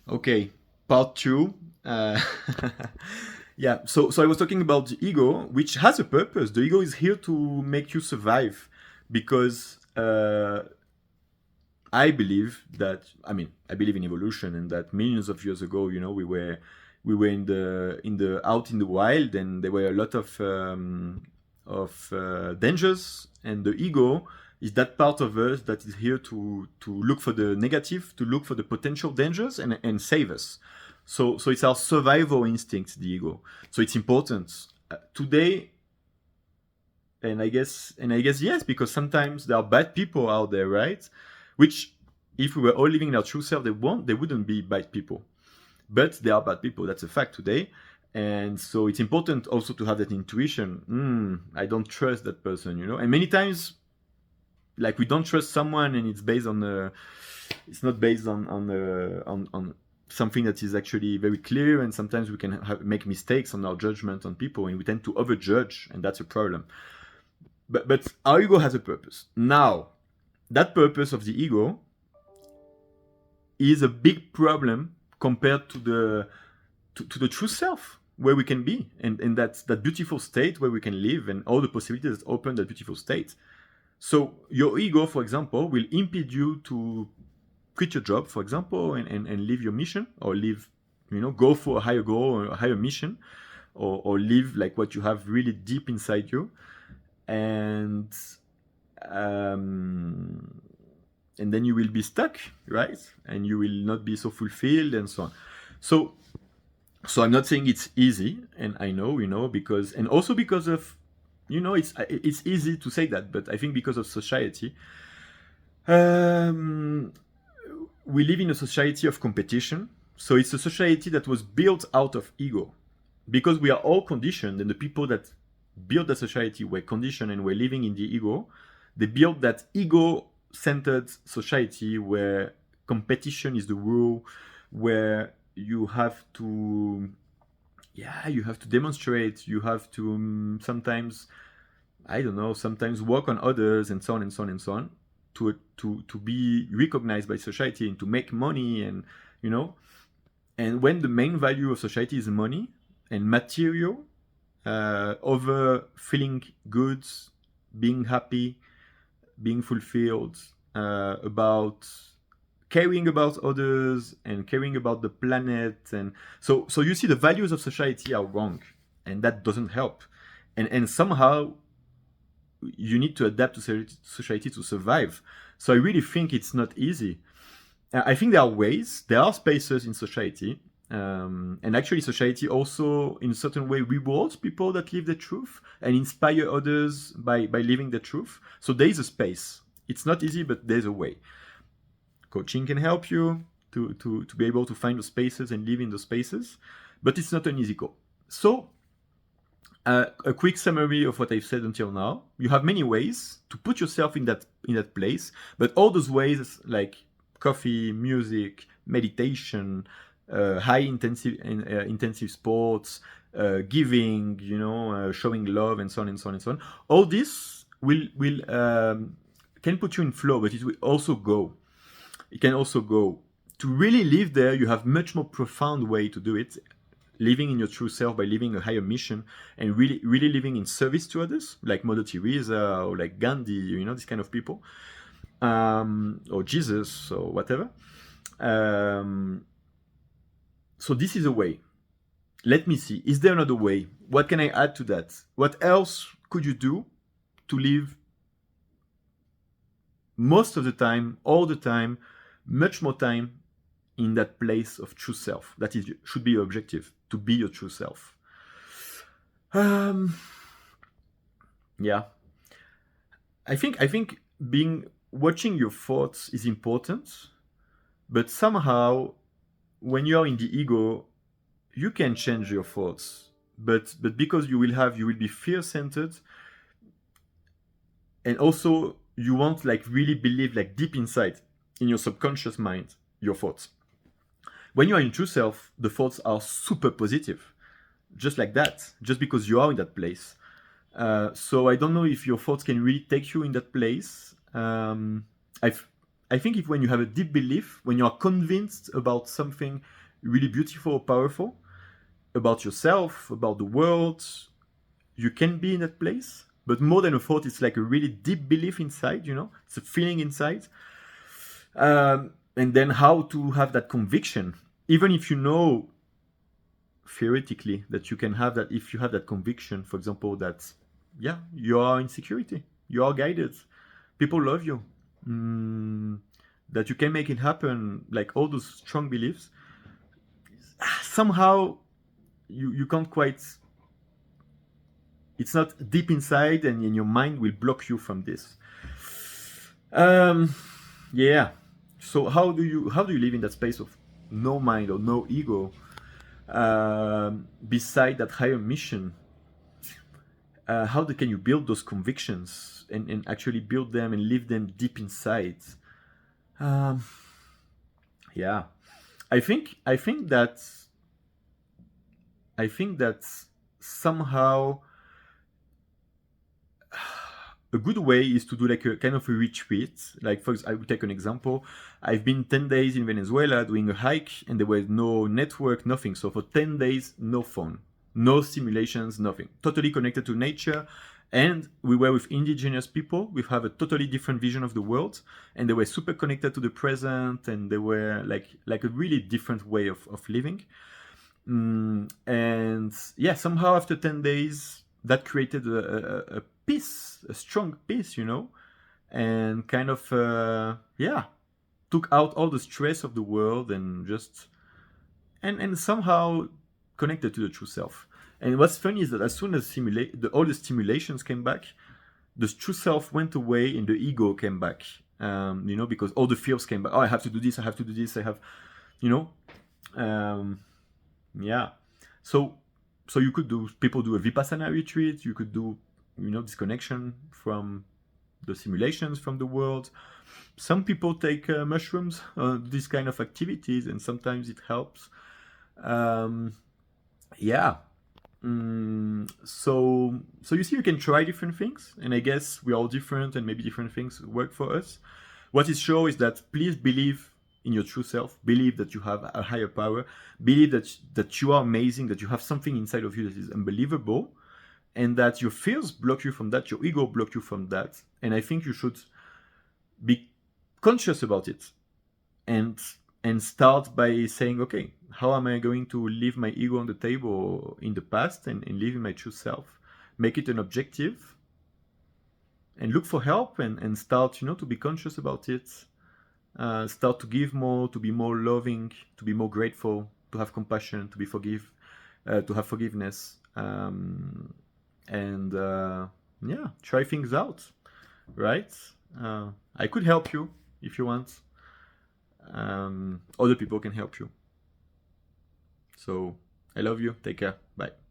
Okay, part two. Uh, yeah, so I was talking about the ego, which has a purpose. The ego is here to make you survive, because I believe that I believe in evolution, and that millions of years ago, we were in the out in the wild, and there were a lot of dangers, and the ego is that part of us that is here to look for the negative, to look for the potential dangers, and save us. So it's our survival instinct, the ego. So it's important today, and I guess yes, because sometimes there are bad people out there, right? Which, if we were all living in our true self, they wouldn't be bad people. But they are bad people. That's a fact today. And so it's important also to have that intuition. I don't trust that person. And many times, like, we don't trust someone, and it's not based on something that is actually very clear. And sometimes we can make mistakes on our judgment on people, and we tend to overjudge, and that's a problem. But our ego has a purpose. Now, that purpose of the ego is a big problem compared to the true self, where we can be, and that's that beautiful state where we can live, and all the possibilities that open that beautiful state. So your ego, for example, will impede you to quit your job, for example, and leave your mission, or go for a higher goal or a higher mission, or live like what you have really deep inside you. And um, and then you will be stuck, right? And you will not be so fulfilled, and so on. So I'm not saying it's easy, and I know, because, and also because of, it's easy to say that, but I think because of society, um, we live in a society of competition. So it's a society that was built out of ego, because we are all conditioned, and the people that built the society were conditioned and were living in the ego. They built that ego-centered society where competition is the rule, where you have to demonstrate, you have to, sometimes, I don't know, sometimes work on others, and so on and so on and so on, to be recognized by society and to make money, and you know and when the main value of society is money and material, over feeling good, being happy, being fulfilled, about caring about others and caring about the planet. And so you see, the values of society are wrong, and that doesn't help. And somehow you need to adapt to society to survive. So I really think it's not easy. I think there are ways, there are spaces in society, and actually society also in a certain way rewards people that live the truth and inspire others by living the truth. So there is a space. It's not easy, but there's a way. Coaching can help you to be able to find those spaces and live in those spaces, but it's not an easy goal. So a quick summary of what I've said until now. You have many ways to put yourself in that place, but all those ways, like coffee, music, meditation, intensive sports, giving, showing love, and so on and so on and so on. All this will can put you in flow, but it will also go. It can also go. To really live there, you have much more profound way to do it, living in your true self by living a higher mission, and really, really living in service to others, like Mother Teresa, or like Gandhi, these kind of people, or Jesus, or whatever. So this is a way. Let me see. Is there another way? What can I add to that? What else could you do to live most of the time, all the time, much more time in that place of true self? That should be your objective, to be your true self. Yeah. I think watching your thoughts is important, but somehow when you are in the ego, you can change your thoughts, but because you will be fear centered, and also you won't like really believe, like deep inside in your subconscious mind, your thoughts. When you are in true self, the thoughts are super positive, just like that, just because you are in that place. So I don't know if your thoughts can really take you in that place. I I think if when you have a deep belief, when you are convinced about something really beautiful or powerful, about yourself, about the world, you can be in that place. But more than a thought, it's like a really deep belief inside, you know? It's a feeling inside. And then how to have that conviction, even if you know theoretically that you can have that, if you have that conviction, for example, that, yeah, you are in security, you are guided, people love you, that you can make it happen, like all those strong beliefs, somehow you can't quite, it's not deep inside, and your mind will block you from this. Yeah. So how do you live in that space of no mind or no ego, beside that higher mission? Can you build those convictions and actually build them and live them deep inside? Yeah, I think that somehow a good way is to do like a kind of a retreat. Like, for example, I would take an example. I've been 10 days in Venezuela doing a hike, and there was no network, nothing. So for 10 days, no phone, no simulations, nothing. Totally connected to nature. And we were with indigenous people. We have a totally different vision of the world, and they were super connected to the present, and they were like a really different way of living. And yeah, somehow after 10 days, that created a peace, a strong peace, you know, and kind of, yeah, took out all the stress of the world, and just, and somehow connected to the true self. And what's funny is that as soon as all the stimulations came back, the true self went away and the ego came back, you know, because all the fears came back. Oh, I have to do this, I have to do this, I have, you know, yeah. So you could people do a Vipassana retreat, you could do, you know, disconnection from the simulations, from the world. Some people take mushrooms, these kind of activities, and sometimes it helps. Yeah. So you see, you can try different things, and I guess we're all different, and maybe different things work for us. What is sure is that please believe in your true self, believe that you have a higher power, believe that you are amazing, that you have something inside of you that is unbelievable, and that your fears block you from that, your ego block you from that. And I think you should be conscious about it, and start by saying, okay, how am I going to leave my ego on the table in the past, and live in my true self? Make it an objective, and look for help, and start, you know, to be conscious about it. Start to give more, to be more loving, to be more grateful, to have compassion, to have forgiveness, and yeah, try things out, right? I could help you if you want. Other people can help you. So I love you. Take care. Bye.